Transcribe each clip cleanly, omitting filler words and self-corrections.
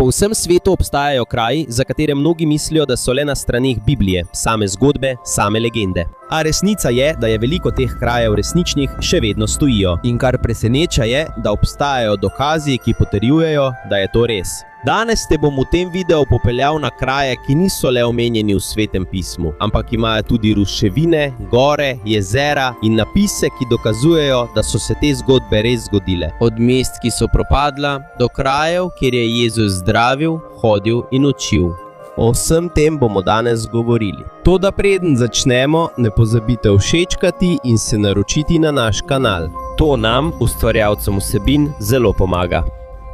Po vsem svetu obstajajo kraji, za katere mnogi mislijo, da so le na straneh Biblije, same zgodbe, same legende. A resnica je, da je veliko teh krajev resničnih, še vedno stojijo. In kar preseneča je, da obstajajo dokazi, ki potrjujejo, da je to res. Danes te bom v tem videu popeljal na kraje, ki niso le omenjeni v Svetem pismu, ampak imajo tudi ruševine, gore, jezera in napise, ki dokazujejo, da so se te zgodbe res zgodile. Od mest, ki so propadla, do krajev, kjer je Jezus zdravil, hodil in učil. O vsem tem bomo danes govorili. Toda preden začnemo, ne pozabite všečkati in se naročiti na naš kanal. To nam, ustvarjalcem vsebin, zelo pomaga.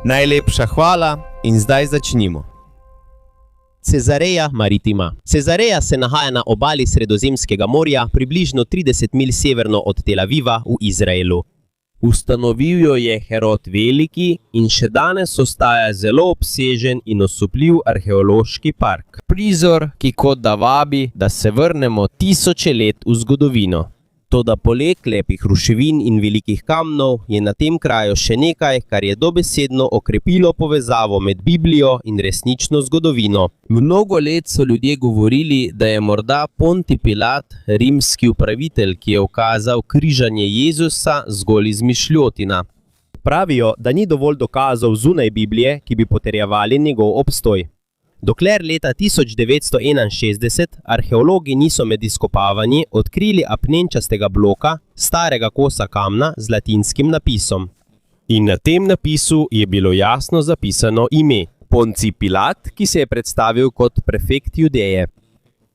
Najlepša hvala in zdaj začnimo. Cezareja Maritima. Cezareja se nahaja na obali Sredozemskega morja, približno 30 milj severno od Tel Aviva v Izraelu. Ustanovil jo je Herod Veliki in še danes ostaja zelo obsežen in osupljiv arheološki park. Prizor, ki kot da vabi, da se vrnemo tisoče let v zgodovino. Toda poleg lepih ruševin in velikih kamnov je na tem kraju še nekaj, kar je dobesedno okrepilo povezavo med Biblijo in resnično zgodovino. Mnogo let so ljudje govorili, da je morda Ponti Pilat, rimski upravitelj, ki je ukazal križanje Jezusa, zgolj izmišljotina. Pravijo, da ni dovolj dokazov zunaj Biblije, ki bi potrjevali njegov obstoj. Dokler leta 1961 arheologi niso med izkopavanji odkrili apnenčastega bloka, starega kosa kamna z latinskim napisom. In na tem napisu je bilo jasno zapisano ime Poncij Pilat, ki se je predstavil kot prefekt Judeje.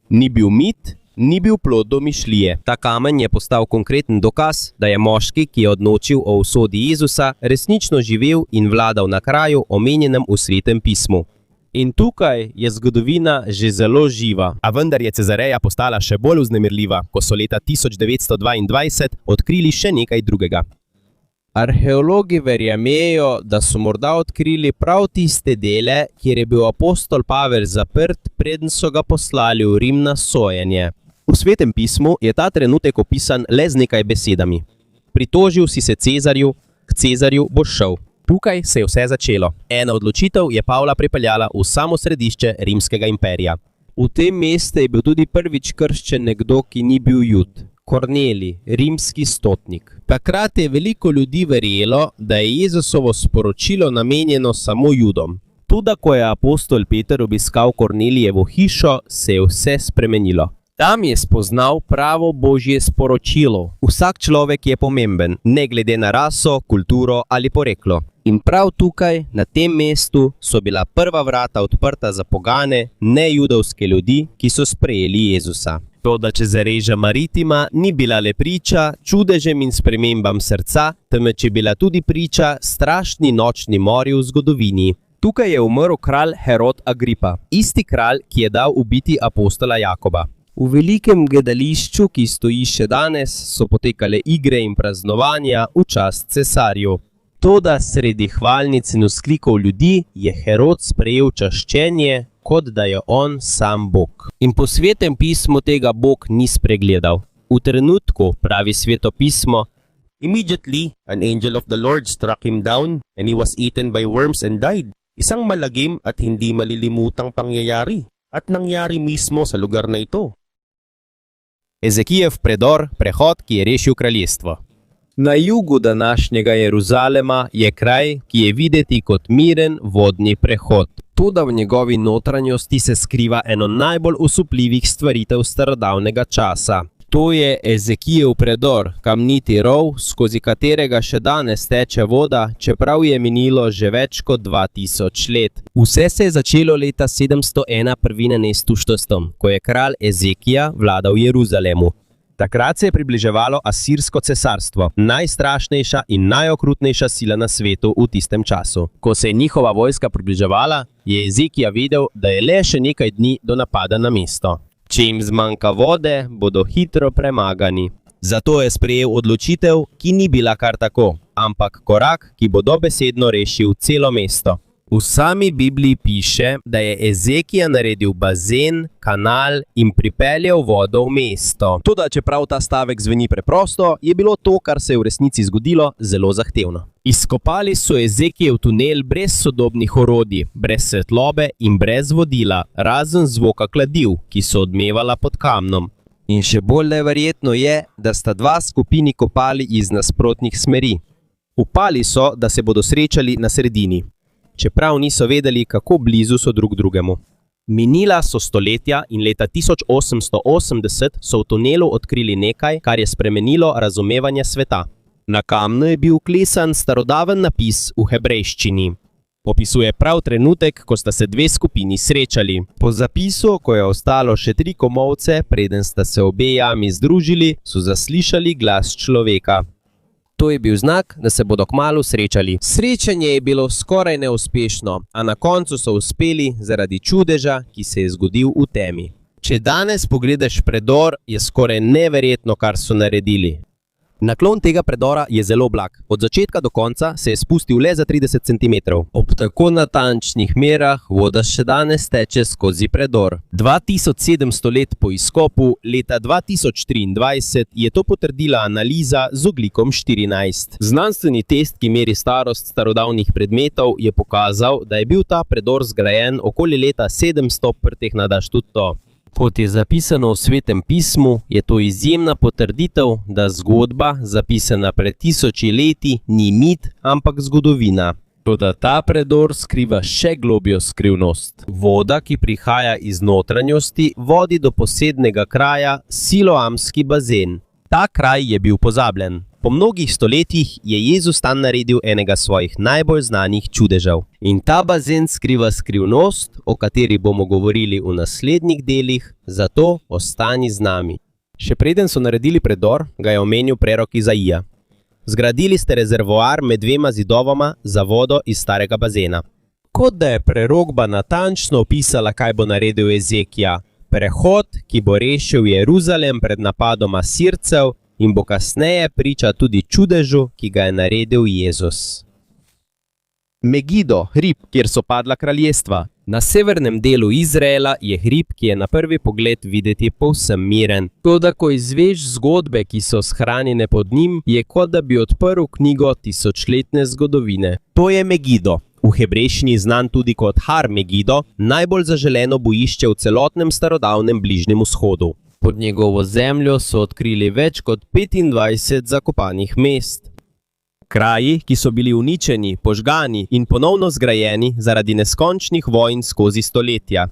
Ni bil mit, ni bil plod domišljije. Ta kamen je postal konkreten dokaz, da je moški, ki je odločil o usodi Jezusa, resnično živel in vladal na kraju, omenjenem v Svetem pismu. In tukaj je zgodovina že zelo živa. A vendar je Cezareja postala še bolj vznemirljiva, ko so leta 1922 odkrili še nekaj drugega. Arheologi verjamejo, da so morda odkrili prav tiste dele, kjer je bil apostol Pavel zaprt, preden so ga poslali v Rim na sojenje. V Svetem pismu je ta trenutek opisan le z nekaj besedami. Pritožil si se Cezarju, k Cezarju boš šel. Tukaj se je vse začelo. Ena odločitev je Pavla pripeljala v samo središče Rimskega imperija. V tem mestu je bil tudi prvič krščen nekdo, ki ni bil Jud. Kornelij, rimski stotnik. Takrat je veliko ljudi verjelo, da je Jezusovo sporočilo namenjeno samo Judom. Tudi ko je apostol Peter obiskal Kornelijevo hišo, se je vse spremenilo. Tam je spoznal pravo božje sporočilo. Vsak človek je pomemben, ne glede na raso, kulturo ali poreklo. In prav tukaj, na tem mestu, so bila prva vrata odprta za pogane, nejudovske ljudi, ki so sprejeli Jezusa. Toda Cezareja Maritima ni bila le priča čudežem in spremembam srca, temveč je bila tudi priča strašni nočni mori v zgodovini. Tukaj je umrl kralj Herod Agripa, isti kralj, ki je dal ubiti apostola Jakoba. V velikem gledališču, ki stoji še danes, so potekale igre in praznovanja v čast cesarju. Toda sredi hvalnic in vzklikov ljudi je Herod sprejel čaščenje, kot da je on sam Bog. In po Svetem pismu tega Bog ni spregledal. V trenutku, pravi Sveto pismo, "Immediately an angel of the Lord struck him down, and he was eaten by worms and died." Isang malagim at hindi malilimutang pangyayari, at nangyari mismo sa lugar na ito. Ezekijev predor, prehod, ki je rešil kraljestvo. Na jugu današnjega Jeruzalema je kraj, ki je videti kot miren vodni prehod. Toda v njegovi notranjosti se skriva eno najbolj osupljivih stvaritev starodavnega časa. To je Ezekijev predor, kamniti rov, skozi katerega še danes teče voda, čeprav je minilo že več kot 2000 let. Vse se je začelo leta 701 prvine Nestuštostom, ko je kralj Ezekija vladal v Jeruzalemu. Takrat se je približevalo Asirsko cesarstvo, najstrašnejša in najokrutnejša sila na svetu v tistem času. Ko se je njihova vojska približevala, je Ezekija videl, da je le še nekaj dni do napada na mesto. Če jim zmanjka vode, bodo hitro premagani. Zato je sprejel odločitev, ki ni bila kar tako, ampak korak, ki bo dobesedno rešil celo mesto. V sami Bibliji piše, da je Ezekija naredil bazen, kanal in pripeljal vodo v mesto. Toda, čeprav ta stavek zveni preprosto, je bilo to, kar se je v resnici zgodilo, zelo zahtevno. Izkopali so Ezekijev tunel brez sodobnih orodij, brez svetlobe in brez vodila, razen zvoka kladiv, ki so odmevala pod kamnom. In še bolj neverjetno je, da sta dva skupini kopali iz nasprotnih smeri. Upali so, da se bodo srečali na sredini, čeprav niso vedeli, kako blizu so drug drugemu. Minila so stoletja in leta 1880 so v tunelu odkrili nekaj, kar je spremenilo razumevanje sveta. Na kamnu je bil vklesan starodaven napis v hebrejščini. Opisuje prav trenutek, ko sta se dve skupini srečali. Po zapisu, ko je ostalo še 3 komolce, preden sta se obe jami združili, so zaslišali glas človeka. To je bil znak, da se bodo kmalu srečali. Srečanje je bilo skoraj neuspešno, a na koncu so uspeli zaradi čudeža, ki se je zgodil v temi. Če danes pogledaš predor, je skoraj neverjetno, kar so naredili. Naklon tega predora je zelo blag. Od začetka do konca se je spustil le za 30 cm. Ob tako natančnih merah voda še danes teče skozi predor. 2700 let po izkopu, leta 2023, je to potrdila analiza z ogljikom 14. Znanstveni test, ki meri starost starodavnih predmetov, je pokazal, da je bil ta predor zgrajen okoli leta 700 p.N. Štuto. Kot je zapisano v Svetem pismu, je to izjemna potrditev, da zgodba, zapisana pred 1000 leti, ni mit, ampak zgodovina. Toda ta predor skriva še globjo skrivnost. Voda, ki prihaja iz notranjosti, vodi do posebnega kraja, Siloamski bazen. Ta kraj je bil pozabljen. Po mnogih stoletjih je Jezus tam naredil enega svojih najbolj znanih čudežev. In ta bazen skriva skrivnost, o kateri bomo govorili v naslednjih delih, zato ostani z nami. Še preden so naredili predor, ga je omenil prerok Izaija. Zgradili ste rezervoar med 2 zidovama za vodo iz starega bazena. Kot da je prerokba natančno opisala, kaj bo naredil Ezekija. Prehod, ki bo rešil Jeruzalem pred napadom Asircev, in bo kasneje priča tudi čudežu, ki ga je naredil Jezus. Megido, hrib, kjer so padla kraljestva. Na severnem delu Izraela je hrib, ki je na prvi pogled videti povsem miren. Toda, ko izveš zgodbe, ki so shranjene pod njim, je kot da bi odprl knjigo tisočletne zgodovine. To je Megido, v hebrejščini znan tudi kot Har Megido, najbolj zaželeno bojišče v celotnem starodavnem Bližnjem vzhodu. Pod njegovo zemljo so odkrili več kot 25 zakopanih mest. Kraji, ki so bili uničeni, požgani in ponovno zgrajeni zaradi neskončnih vojn skozi stoletja.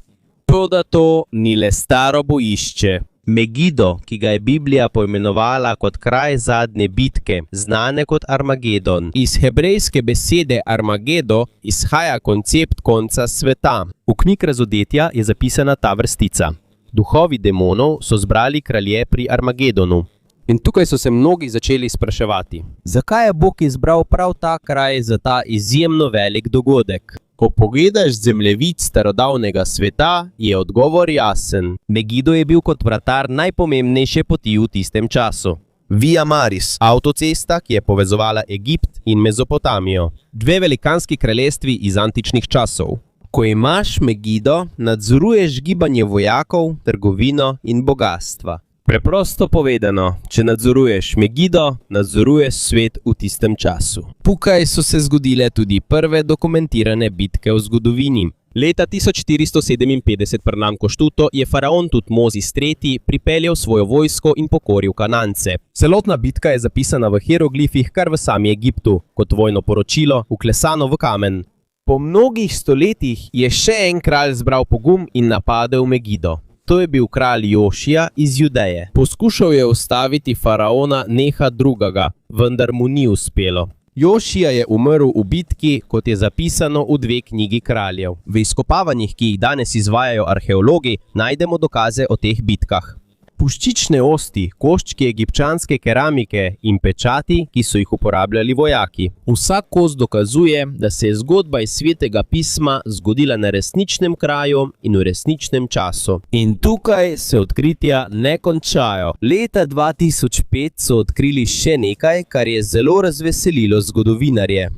Toda to ni le staro bojišče. Megido, ki ga je Biblija poimenovala kot kraj zadnje bitke, znane kot Armagedon. Iz hebrejske besede Armagedo izhaja koncept konca sveta. V knjigi Razodetja je zapisana ta vrstica. Duhovi demonov so zbrali kralje pri Armagedonu. In tukaj so se mnogi začeli spraševati, zakaj je Bog izbral prav ta kraj za ta izjemno velik dogodek? Ko pogledaš zemljevid starodavnega sveta, je odgovor jasen. Megido je bil kot vratar najpomembnejše poti v tistem času. Via Maris, avtocesta, ki je povezovala Egipt in Mezopotamijo. 2 velikanski kraljestvi iz antičnih časov. Ko imaš Megido, nadzoruješ gibanje vojakov, trgovino in bogastva. Preprosto povedano, če nadzoruješ Megido, nadzoruješ svet v tistem času. Tukaj so se zgodile tudi prve dokumentirane bitke v zgodovini. Leta 1457 p.N. Štuto je faraon Tutmozis III. Pripeljal svojo vojsko in pokoril Kanance. Celotna bitka je zapisana v hieroglifih kar v sami Egiptu, kot vojno poročilo, vklesano v kamen. Po mnogih stoletjih je še en kralj zbral pogum in napadel Megido. To je bil kralj Jošija iz Judeje. Poskušal je ustaviti faraona Neha II., vendar mu ni uspelo. Jošija je umrl v bitki, kot je zapisano v 2 knjigi kraljev. V izkopavanjih, ki jih danes izvajajo arheologi, najdemo dokaze o teh bitkah. Puščične osti, koščki egipčanske keramike in pečati, ki so jih uporabljali vojaki. Vsak kos dokazuje, da se je zgodba iz Svetega pisma zgodila na resničnem kraju in v resničnem času. In tukaj se odkritja ne končajo. Leta 2005 so odkrili še nekaj, kar je zelo razveselilo zgodovinarje.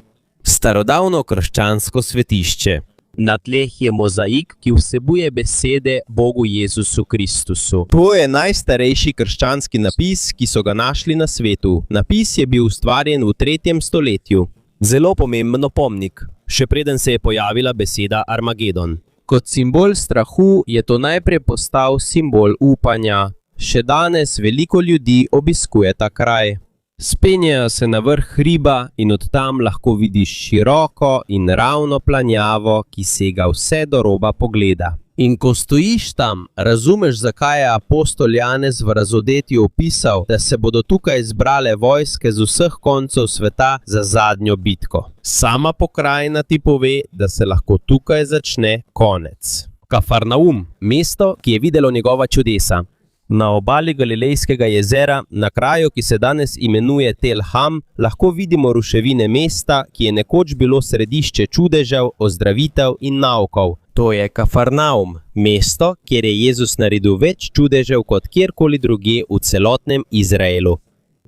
Starodavno krščansko svetišče. Na tleh je mozaik, ki vsebuje besede Bogu Jezusu Kristusu. To je najstarejši krščanski napis, ki so ga našli na svetu. Napis je bil ustvarjen v 3. stoletju. Zelo pomemben opomnik, še preden se je pojavila beseda Armagedon. Kot simbol strahu je to najprej postal simbol upanja. Še danes veliko ljudi obiskuje ta kraj. Spenjajo se na vrh hriba in od tam lahko vidiš široko in ravno planjavo, ki sega vse do roba pogleda. In ko stojiš tam, razumeš, zakaj je apostol Janez v razodetju opisal, da se bodo tukaj zbrale vojske z vseh koncev sveta za zadnjo bitko. Sama pokrajina ti pove, da se lahko tukaj začne konec. Kafarnaum, mesto, ki je videlo njegova čudesa. Na obali Galilejskega jezera, na kraju, ki se danes imenuje Tel Ham, lahko vidimo ruševine mesta, ki je nekoč bilo središče čudežev, ozdravitev in naukov. To je Kafarnaum, mesto, kjer je Jezus naredil več čudežev kot kjerkoli drugje v celotnem Izraelu.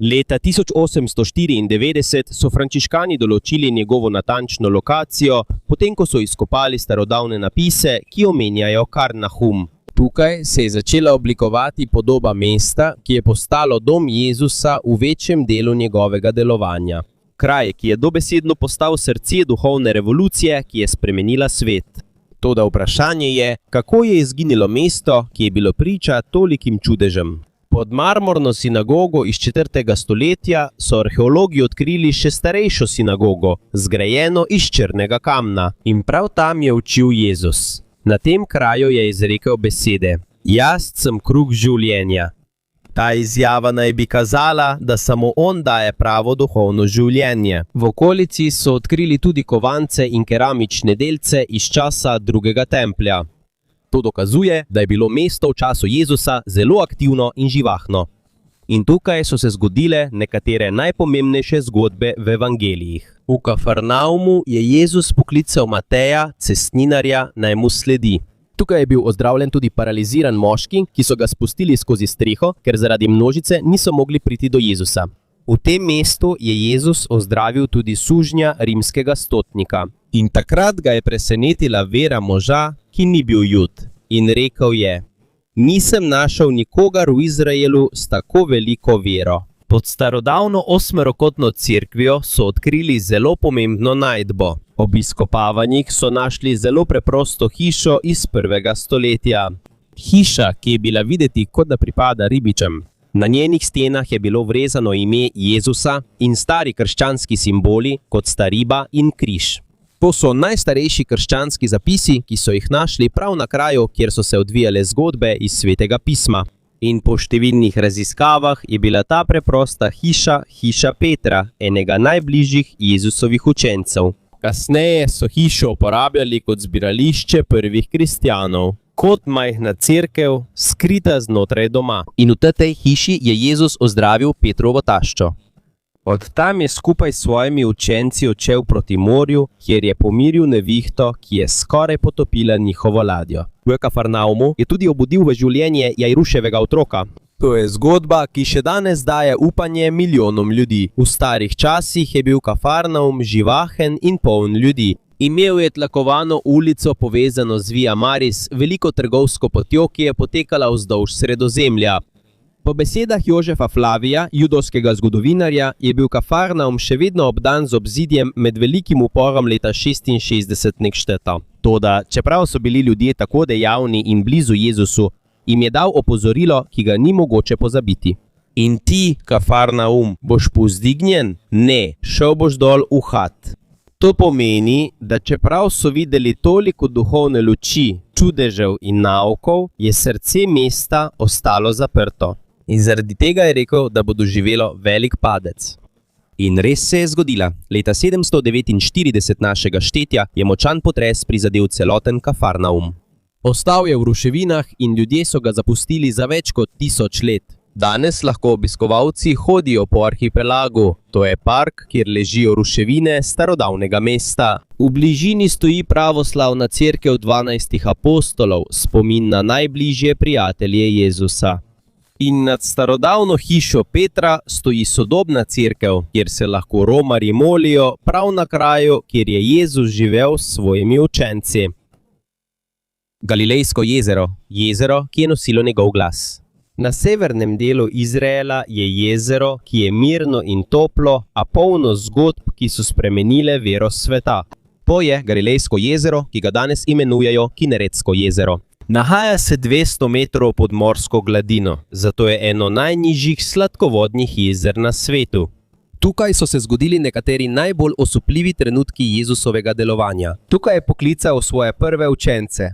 Leta 1894 so frančiškani določili njegovo natančno lokacijo, potem ko so izkopali starodavne napise, ki omenjajo Karnahum. Tukaj se je začela oblikovati podoba mesta, ki je postalo dom Jezusa v večjem delu njegovega delovanja. Kraj, ki je dobesedno postal srce duhovne revolucije, ki je spremenila svet. Toda vprašanje je, kako je izginilo mesto, ki je bilo priča tolikim čudežem. Pod marmorno sinagogo iz 4. stoletja so arheologi odkrili še starejšo sinagogo, zgrajeno iz črnega kamna. In prav tam je učil Jezus. Na tem kraju je izrekel besede: Jaz sem kruh življenja. Ta izjava naj bi kazala, da samo on daje pravo duhovno življenje. V okolici so odkrili tudi kovance in keramične delce iz časa drugega templja. To dokazuje, da je bilo mesto v času Jezusa zelo aktivno in živahno. In tukaj so se zgodile nekatere najpomembnejše zgodbe v evangelijih. V Kafarnaumu je Jezus poklical Mateja, cestninarja, naj mu sledi. Tukaj je bil ozdravljen tudi paraliziran moški, ki so ga spustili skozi streho, ker zaradi množice niso mogli priti do Jezusa. V tem mestu je Jezus ozdravil tudi sužnja rimskega stotnika. In takrat ga je presenetila vera moža, ki ni bil Jud. In rekel je: Nisem našel nikogar v Izraelu s tako veliko vero. Pod starodavno osmerokotno cerkvijo so odkrili zelo pomembno najdbo. Ob izkopavanjih so našli zelo preprosto hišo iz 1. stoletja. Hiša, ki je bila videti, kot da pripada ribičem. Na njenih stenah je bilo vrezano ime Jezusa in stari krščanski simboli, kot sta riba in križ. To so najstarejši krščanski zapisi, ki so jih našli prav na kraju, kjer so se odvijale zgodbe iz Svetega pisma. In po številnih raziskavah je bila ta preprosta hiša Petra, enega najbližjih Jezusovih učencev. Kasneje so hišo uporabljali kot zbirališče prvih kristjanov, kot majhna cerkev, skrita znotraj doma. In v tej hiši je Jezus ozdravil Petrovo taščo. Od tam je skupaj s svojimi učenci odšel proti morju, kjer je pomiril nevihto, ki je skoraj potopila njihovo ladjo. V Kafarnaumu je tudi obudil v življenje Jajruševega otroka. To je zgodba, ki še danes daje upanje milijonom ljudi. V starih časih je bil Kafarnaum živahen in poln ljudi. Imel je tlakovano ulico povezano z Via Maris, veliko trgovsko potjo, ki je potekala vzdolž Sredozemlja. Po besedah Jožefa Flavija, judovskega zgodovinarja, je bil Kafarnaum še vedno obdan z obzidjem med velikim uporom leta 66 nekšteta. Toda, čeprav so bili ljudje tako dejavni in blizu Jezusu, jim je dal opozorilo, ki ga ni mogoče pozabiti. In ti, Kafarnaum, boš povzdignjen? Ne, šel boš dol v had. To pomeni, da čeprav so videli toliko duhovne luči, čudežev in naukov, je srce mesta ostalo zaprto. In zaradi tega je rekel, da bo doživelo velik padec. In res se je zgodila. Leta 749 našega štetja je močan potres prizadel celoten Kafarnaum. Ostal je v ruševinah in ljudje so ga zapustili za več kot 1000 let. Danes lahko obiskovalci hodijo po arhipelagu. To je park, kjer ležijo ruševine starodavnega mesta. V bližini stoji pravoslavna cerkev 12 apostolov, spomin na najbližje prijatelje Jezusa. In nad starodavno hišo Petra stoji sodobna cerkev, kjer se lahko romarji molijo prav na kraju, kjer je Jezus živel s svojimi učenci. Galilejsko jezero, jezero, ki je nosilo njegov glas. Na severnem delu Izraela je jezero, ki je mirno in toplo, a polno zgodb, ki so spremenile vero sveta. To je Galilejsko jezero, ki ga danes imenujejo Kineretsko jezero. Nahaja se 200 metrov pod morsko gladino, zato je eno najnižjih sladkovodnih jezer na svetu. Tukaj so se zgodili nekateri najbolj osupljivi trenutki Jezusovega delovanja. Tukaj je poklical svoje prve učence.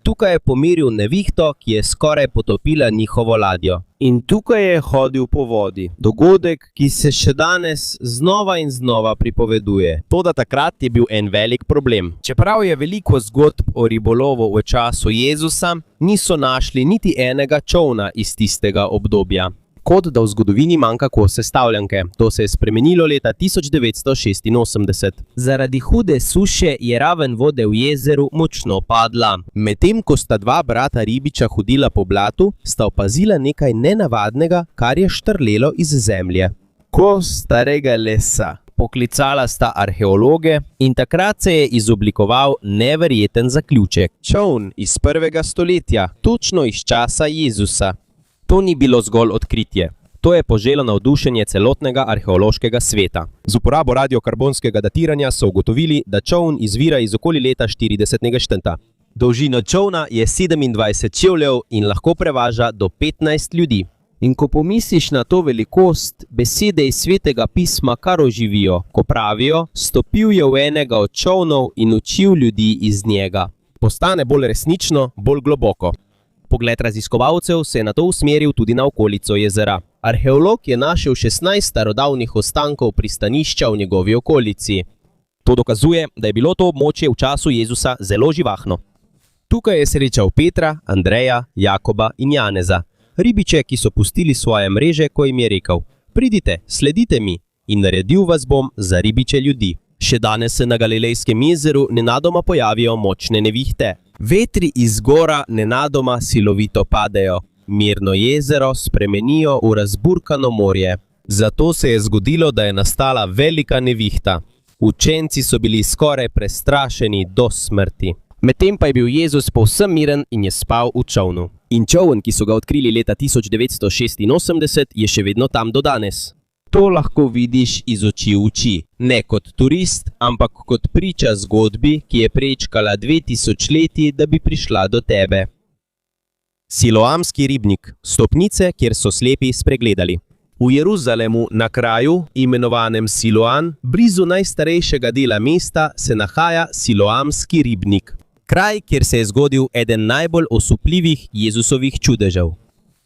Tukaj je pomiril nevihto, ki je skoraj potopila njihovo ladjo. In tukaj je hodil po vodi. Dogodek, ki se še danes znova in znova pripoveduje. Toda takrat je bil en velik problem. Čeprav je veliko zgodb o ribolovu v času Jezusa, niso našli niti enega čolna iz tistega obdobja. Kot da v zgodovini manjka kos sestavljanke. To se je spremenilo leta 1986. Zaradi hude suše je raven vode v jezeru močno padla. Medtem ko sta dva brata ribiča hodila po blatu, sta opazila nekaj nenavadnega, kar je štrlelo iz zemlje. Kos starega lesa. Poklicala sta arheologe in takrat se je izoblikoval neverjeten zaključek. Čoln iz 1. stoletja, točno iz časa Jezusa. To ni bilo zgolj odkritje. To je poželo navdušenje celotnega arheološkega sveta. Z uporabo radiokarbonskega datiranja so ugotovili, da čoln izvira iz okoli leta 40. štenta. Dolžina čolna je 27 čevljev in lahko prevaža do 15 ljudi. In ko pomisliš na to velikost, besede iz svetega pisma kar oživijo, ko pravijo, stopil je v enega od čolnov in učil ljudi iz njega. Postane bolj resnično, bolj globoko. Pogled raziskovalcev se je nato usmeril tudi na okolico jezera. Arheolog je našel 16 starodavnih ostankov pristanišča v njegovi okolici. To dokazuje, da je bilo to območje v času Jezusa zelo živahno. Tukaj je srečal Petra, Andreja, Jakoba in Janeza, ribiče, ki so pustili svoje mreže, ko jim je rekel: "Pridite, sledite mi in naredil vas bom za ribiče ljudi." Še danes se na Galilejskem jezeru nenadoma pojavijo močne nevihte. Vetri iz gora nenadoma silovito padejo. Mirno jezero spremenijo v razburkano morje. Zato se je zgodilo, da je nastala velika nevihta. Učenci so bili skoraj prestrašeni do smrti. Medtem pa je bil Jezus povsem miren in je spal v čolnu. In čoln, ki so ga odkrili leta 1986, je še vedno tam do danes. To lahko vidiš iz oči v oči, ne kot turist, ampak kot priča zgodbi, ki je prečkala 2000 leti, da bi prišla do tebe. Siloamski ribnik, stopnice, kjer so slepi spregledali. V Jeruzalemu, na kraju, imenovanem Siloam, blizu najstarejšega dela mesta, se nahaja Siloamski ribnik. Kraj, kjer se je zgodil eden najbolj osupljivih Jezusovih čudežev.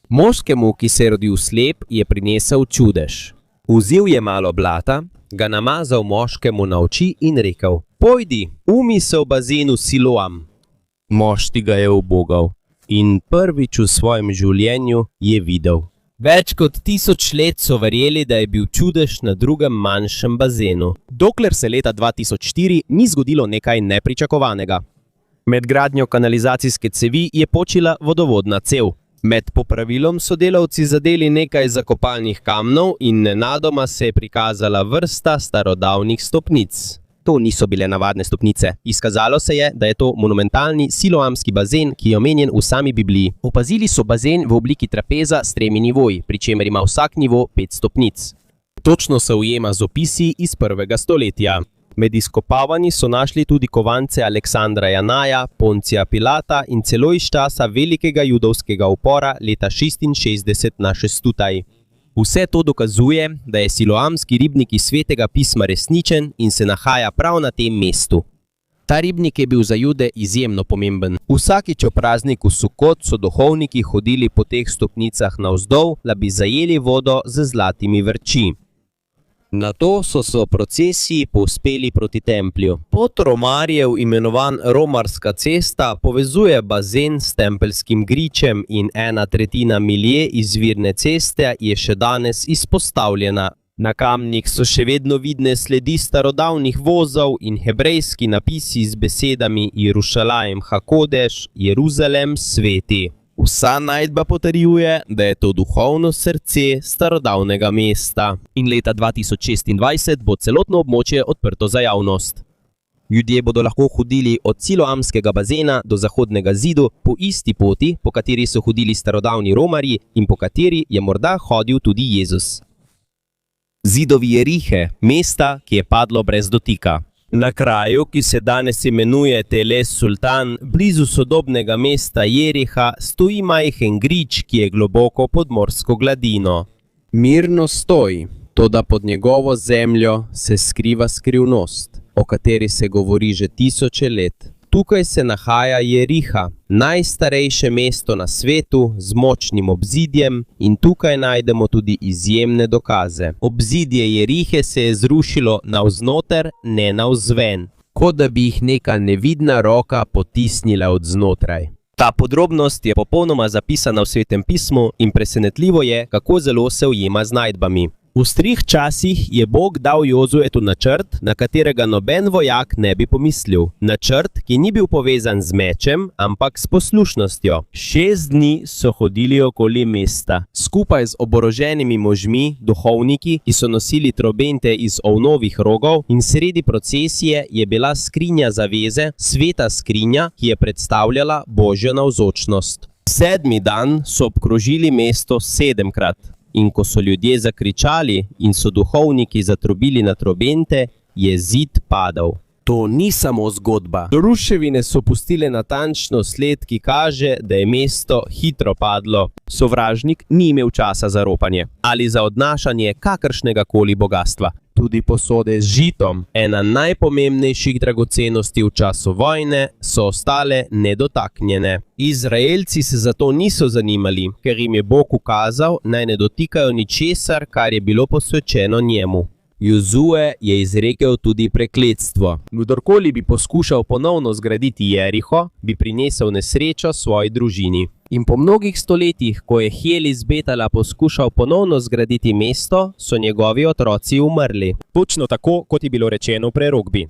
Moškemu, ki se je rodil slep, je prinesel čudež. Vzel je malo blata, ga namazal moškemu na oči in rekel: "Pojdi, umij se v bazenu Siloam." Mošti ga je ubogal in prvič v svojem življenju je videl. Več kot 1000 let so verjeli, da je bil čudež na drugem manjšem bazenu, dokler se leta 2004 ni zgodilo nekaj nepričakovanega. Med gradnjo kanalizacijske cevi je počila vodovodna cev. Med popravilom so delavci zadeli nekaj zakopalnih kamnov in nenadoma se je prikazala vrsta starodavnih stopnic. To niso bile navadne stopnice. Izkazalo se je, da je to monumentalni siloamski bazen, ki je omenjen v sami Bibliji. Opazili so bazen v obliki trapeza s 3 nivoji, pri čemer ima vsak nivo 5 stopnic. Točno se ujema z opisi iz 1. stoletja. Med izkopavanji so našli tudi kovance Aleksandra Janaja, Poncija Pilata in celo iz časa velikega judovskega upora leta 66 naše Stutaj. Vse to dokazuje, da je siloamski ribnik iz svetega pisma resničen in se nahaja prav na tem mestu. Ta ribnik je bil za Jude izjemno pomemben. Vsakič ob prazniku Sukot so duhovniki hodili po teh stopnicah navzdol, da bi zajeli vodo z zlatimi vrči. Nato so se v procesiji povzpeli proti templju. Pot romarjev, imenovan Romarska cesta, povezuje bazen s tempelskim gričem in 1/3 milje izvirne ceste je še danes izpostavljena. Na kamnih so še vedno vidne sledi starodavnih vozov in hebrejski napisi z besedami Jerušalaim Hakodeš, Jeruzalem sveti. Vsa najdba potrjuje, da je to duhovno srce starodavnega mesta. In leta 2026 bo celotno območje odprto za javnost. Ljudje bodo lahko hodili od siloamskega bazena do zahodnega zidu po isti poti, po kateri so hodili starodavni Romarji in po kateri je morda hodil tudi Jezus. Zidovi Jerihe, mesta, ki je padlo brez dotika. Na kraju, ki se danes imenuje Teles Sultan, blizu sodobnega mesta Jeriha, stoji majhen grič, ki je globoko pod morsko gladino. Mirno stoji, toda pod njegovo zemljo se skriva skrivnost, o kateri se govori že tisoče let. Tukaj se nahaja Jeriha, najstarejše mesto na svetu z močnim obzidjem, in tukaj najdemo tudi izjemne dokaze. Obzidje Jerihe se je zrušilo navznoter, ne navzven, kot da bi jih neka nevidna roka potisnila od znotraj. Ta podrobnost je popolnoma zapisana v Svetem pismu in presenetljivo je, kako zelo se ujema z najdbami. V strih časih je Bog dal Jozuetu načrt, na katerega noben vojak ne bi pomislil. Načrt, ki ni bil povezan z mečem, ampak s poslušnostjo. 6 dni so hodili okoli mesta. Skupaj z oboroženimi možmi, duhovniki, ki so nosili trobente iz ovnovih rogov, in sredi procesije je bila skrinja zaveze, sveta skrinja, ki je predstavljala Božjo navzočnost. 7. dan so obkrožili mesto 7-krat. In ko so ljudje zakričali in so duhovniki zatrobili na trobente, je zid padel. To ni samo zgodba. Ruševine so pustile natančno sled, ki kaže, da je mesto hitro padlo. Sovražnik ni imel časa za ropanje ali za odnašanje kakršnega koli bogastva. Tudi posode z žitom, ena najpomembnejših dragocenosti v času vojne, so ostale nedotaknjene. Izraelci se zato niso zanimali, ker jim je Bog ukazal, naj ne dotikajo ničesar, kar je bilo posvečeno njemu. Jozue je izrekel tudi prekletstvo. Kdorkoli bi poskušal ponovno zgraditi Jeriho, bi prinesel nesrečo svoji družini. In po mnogih stoletjih, ko je Hel iz Betala poskušal ponovno zgraditi mesto, so njegovi otroci umrli. Točno tako, kot je bilo rečeno v prerokbi.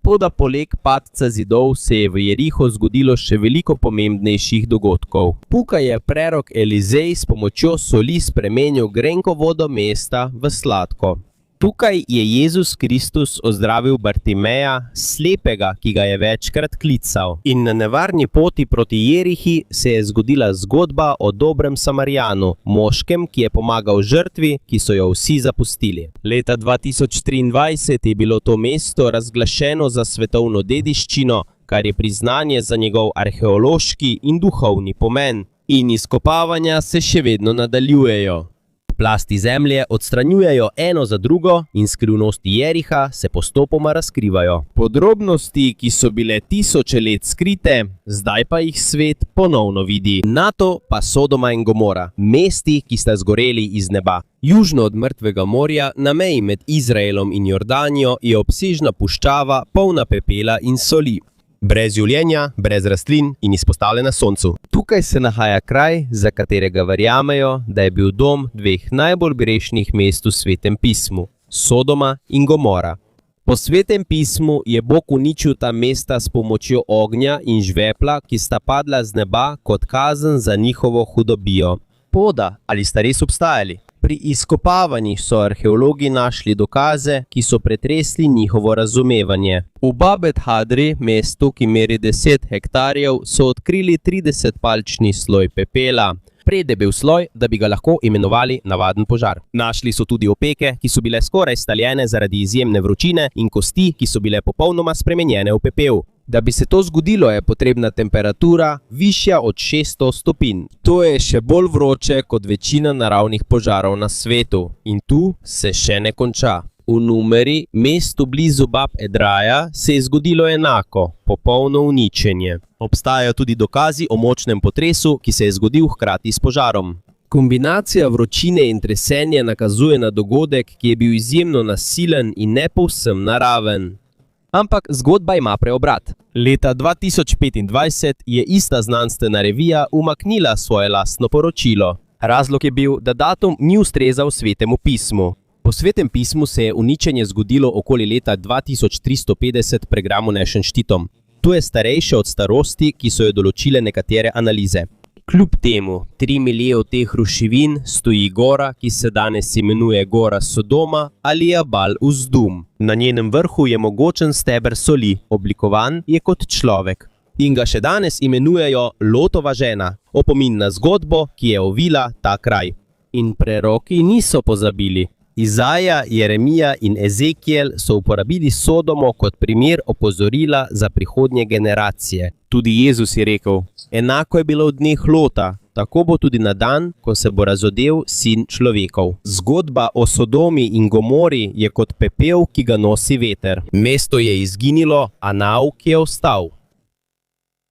Toda poleg padca zidov se je v Jeriho zgodilo še veliko pomembnejših dogodkov. Tukaj je prerok Elizej s pomočjo soli spremenil grenko vodo mesta v sladko. Tukaj je Jezus Kristus ozdravil Bartimeja, slepega, ki ga je večkrat klical. In na nevarni poti proti Jerihi se je zgodila zgodba o dobrem Samarijanu, moškem, ki je pomagal žrtvi, ki so jo vsi zapustili. Leta 2023 je bilo to mesto razglašeno za svetovno dediščino, kar je priznanje za njegov arheološki in duhovni pomen. In izkopavanja se še vedno nadaljujejo. Plasti zemlje odstranjujejo eno za drugo in skrivnosti Jeriha se postopoma razkrivajo. Podrobnosti, ki so bile tisoče let skrite, zdaj pa jih svet ponovno vidi. Nato pa Sodoma in Gomora, mesti, ki sta zgoreli iz neba. Južno od Mrtvega morja, na meji med Izraelom in Jordanijo, je obsežna puščava, polna pepela in soli. Brez življenja, brez rastlin in izpostavljena soncu. Tukaj se nahaja kraj, za katerega verjamejo, da je bil dom 2 najbolj grešnih mest v Svetem pismu, Sodoma in Gomora. Po Svetem pismu je Bog uničil ta mesta s pomočjo ognja in žvepla, ki sta padla z neba kot kazen za njihovo hudobijo. Toda, ali sta res obstajali? Pri izkopavanjih so arheologi našli dokaze, ki so pretresli njihovo razumevanje. V Babet Hadri, mestu, ki meri 10 hektarjev, so odkrili 30-palčni sloj pepela. Predebel sloj, da bi ga lahko imenovali navaden požar. Našli so tudi opeke, ki so bile skoraj staljene zaradi izjemne vročine, in kosti, ki so bile popolnoma spremenjene v pepel. Da bi se to zgodilo, je potrebna temperatura višja od 600 stopinj. To je še bolj vroče kot večina naravnih požarov na svetu. In tu se še ne konča. V Numeri, mestu blizu Bab Edraja, se je zgodilo enako, popolno uničenje. Obstajajo tudi dokazi o močnem potresu, ki se je zgodil hkrati s požarom. Kombinacija vročine in tresenja nakazuje na dogodek, ki je bil izjemno nasilen in ne povsem naraven. Ampak zgodba ima preobrat. Leta 2025 je ista znanstvena revija umaknila svoje lastno poročilo. Razlog je bil, da datum ni ustrezal Svetemu pismu. Po Svetem pismu se je uničenje zgodilo okoli leta 2350 pred Gramonešenštitom. To je starejše od starosti, ki so jo določile nekatere analize. Kljub temu, 3 milje od teh ruševin stoji gora, ki se danes imenuje Gora Sodoma ali Jabal Uzdum. Na njenem vrhu je mogočen steber soli, oblikovan je kot človek. In ga še danes imenujejo Lotova žena, opomin na zgodbo, ki je ovila ta kraj. In preroki niso pozabili. Izaja, Jeremija in Ezekiel so uporabili Sodomo kot primer opozorila za prihodnje generacije. Tudi Jezus je rekel: enako je bilo v dneh Lota, tako bo tudi na dan, ko se bo razodel sin človekov. Zgodba o Sodomi in Gomori je kot pepel, ki ga nosi veter. Mesto je izginilo, a nauk je ostal.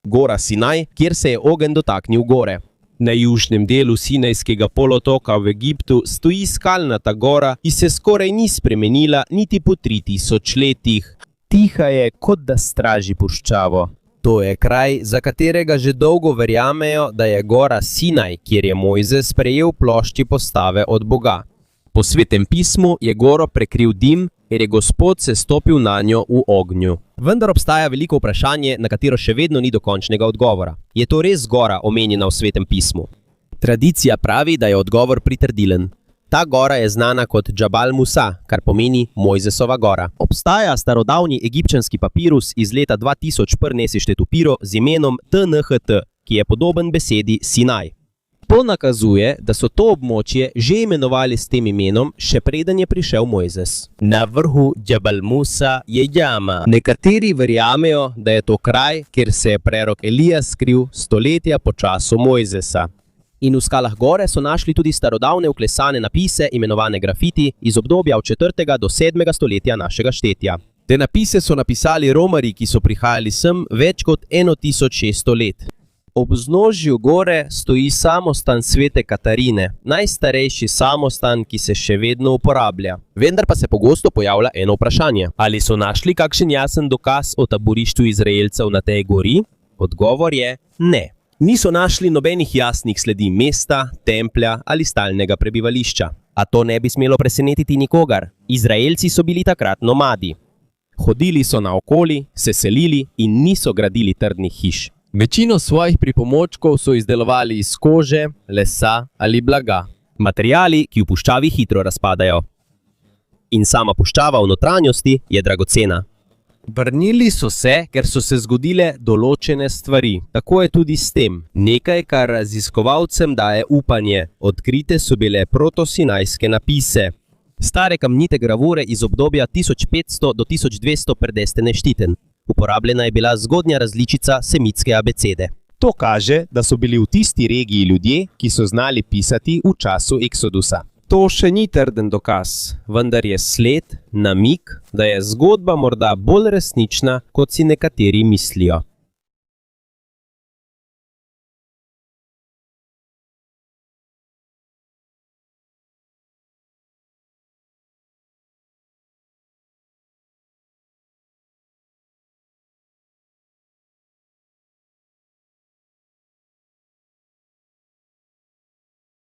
Gora Sinaj, kjer se je ogenj dotaknil gore. Na južnem delu Sinajskega polotoka v Egiptu stoji skalnata gora, ki se skoraj ni spremenila niti po 3000 letih. Tiha je, kot da straži puščavo. To je kraj, za katerega že dolgo verjamejo, da je gora Sinaj, kjer je Mojzes prejel plošči postave od Boga. Po Svetem pismu je goro prekril dim, ker je Gospod sestopil nanjo v ognju. Vendar obstaja veliko vprašanje, na katero še vedno ni dokončnega odgovora. Je to res gora omenjena v Svetem pismu? Tradicija pravi, da je odgovor pritrdilen. Ta gora je znana kot Džabal Musa, kar pomeni Mojzesova gora. Obstaja starodavni egipčanski papirus iz leta 2000 prnesište tupiro z imenom TNHT, ki je podoben besedi Sinaj. To nakazuje, da so to območje že imenovali s tem imenom, še preden je prišel Mojzes. Na vrhu Džabal Musa je jama. Nekateri verjamejo, da je to kraj, kjer se je prerok Elija skril stoletja po času Mojzesa. In v skalah gore so našli tudi starodavne vklesane napise, imenovane grafiti, iz obdobja od 4. do 7. stoletja našega štetja. Te napise so napisali romarji, ki so prihajali sem več kot 1600 let. Ob vznožju gore stoji samostan svete Katarine, najstarejši samostan, ki se še vedno uporablja. Vendar pa se pogosto pojavlja eno vprašanje. Ali so našli kakšen jasen dokaz o taborišču Izraelcev na tej gori? Odgovor je ne. Niso našli nobenih jasnih sledi mesta, templja ali stalnega prebivališča. A to ne bi smelo presenetiti nikogar. Izraelci so bili takrat nomadi. Hodili so naokoli, se selili in niso gradili trdnih hiš. Večino svojih pripomočkov so izdelovali iz kože, lesa ali blaga. Materiali, ki v puščavi hitro razpadajo. In sama puščava v notranjosti je dragocena. Vrnili so se, ker so se zgodile določene stvari. Tako je tudi s tem. Nekaj, kar raziskovalcem daje upanje. Odkrite so bile protosinajske napise. Stare kamnite gravure iz obdobja 1500 do 1200 pred Štiten. Uporabljena je bila zgodnja različica semitske abecede. To kaže, da so bili v tisti regiji ljudje, ki so znali pisati v času Eksodusa. To še ni trden dokaz, vendar je sled, namig, da je zgodba morda bolj resnična, kot si nekateri mislijo.